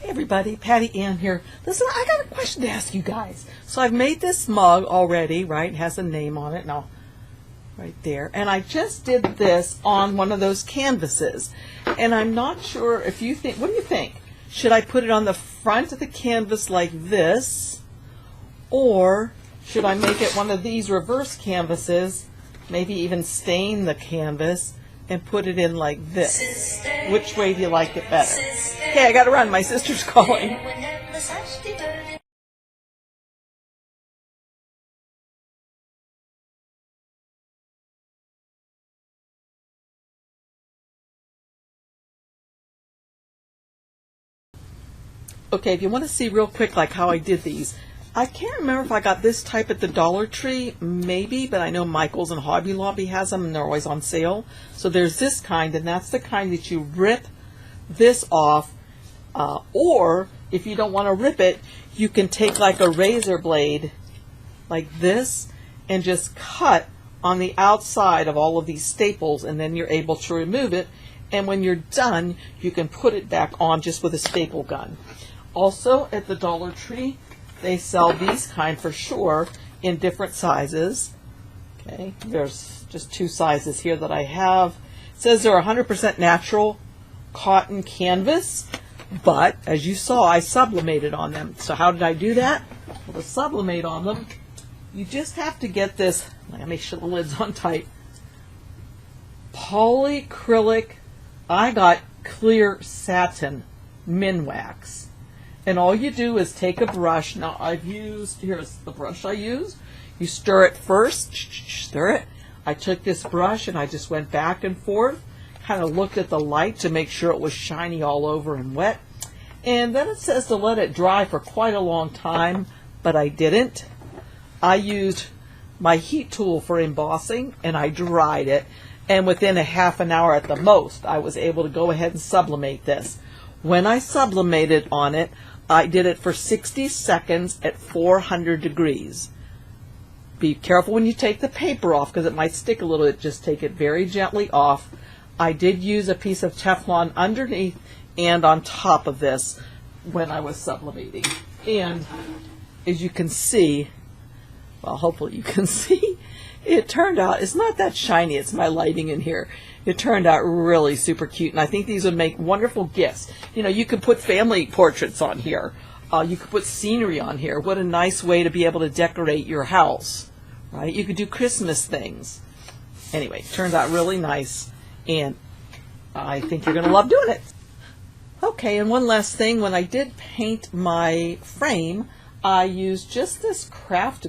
Hey everybody, Patty Ann here. Listen, I got a question to ask you guys. So I've made this mug already, right? It has a name on it now, right there. And I just did this on one of those canvases. And I'm not sure if you think, what do you think? Should I put it on the front of the canvas like this? Or should I make it one of these reverse canvases, maybe even stain the canvas and put it in like this? Which way do you like it better? Okay, I gotta run. My sister's calling. Okay, if you want to see real quick like how I did these, I can't remember if I got this type at the Dollar Tree, maybe, but I know Michael's and Hobby Lobby has them and they're always on sale. So there's this kind, and that's the kind that you rip this off, or if you don't want to rip it, you can take like a razor blade like this and just cut on the outside of all of these staples, and then you're able to remove it, and when you're done you can put it back on just with a staple gun. Also at the Dollar Tree they sell these kind for sure in different sizes. Okay, there's just two sizes here that I have. It says they're 100% natural cotton canvas, but as you saw I sublimated on them. So how did I do that? Well, to sublimate on them you just have to get this, let me make sure the lid's on tight, polyacrylic, I got clear satin Minwax. And all you do is take a brush. Now here's the brush I use. You stir it first, stir it. I took this brush and I just went back and forth, kind of looked at the light to make sure it was shiny all over and wet. And then it says to let it dry for quite a long time, but I didn't. I used my heat tool for embossing and I dried it. And within a half an hour at the most, I was able to go ahead and sublimate this. When I sublimated on it, I did it for 60 seconds at 400 degrees. Be careful when you take the paper off because it might stick a little bit. Just take it very gently off. I did use a piece of Teflon underneath and on top of this when I was sublimating. And as you can see, well, hopefully you can see, it turned out, it's not that shiny, it's my lighting in here. It turned out really super cute, and I think these would make wonderful gifts. You know, you could put family portraits on here. You could put scenery on here. What a nice way to be able to decorate your house, right? You could do Christmas things. Anyway, it turned out really nice, and I think you're going to love doing it. Okay, and one last thing. When I did paint my frame, I used just this craft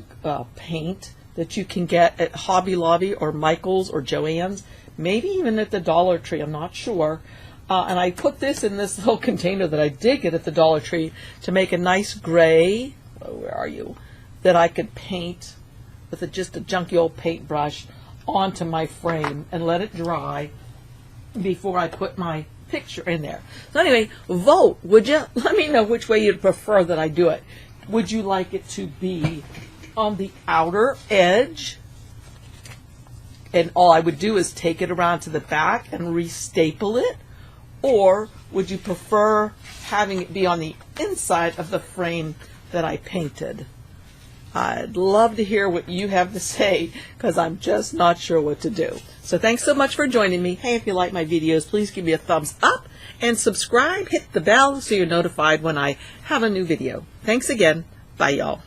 paint that you can get at Hobby Lobby or Michael's or Joann's, maybe even at the Dollar Tree, I'm not sure. And I put this in this little container that I did get at the Dollar Tree to make a nice gray, where are you, that I could paint with just a junky old paintbrush onto my frame and let it dry before I put my picture in there. So anyway, vote, would you? Let me know which way you'd prefer that I do it. Would you like it to be on the outer edge, and all I would do is take it around to the back and restaple it? Or would you prefer having it be on the inside of the frame that I painted? I'd love to hear what you have to say because I'm just not sure what to do. So thanks so much for joining me. Hey, if you like my videos, please give me a thumbs up and subscribe. Hit the bell so you're notified when I have a new video. Thanks again. Bye, y'all.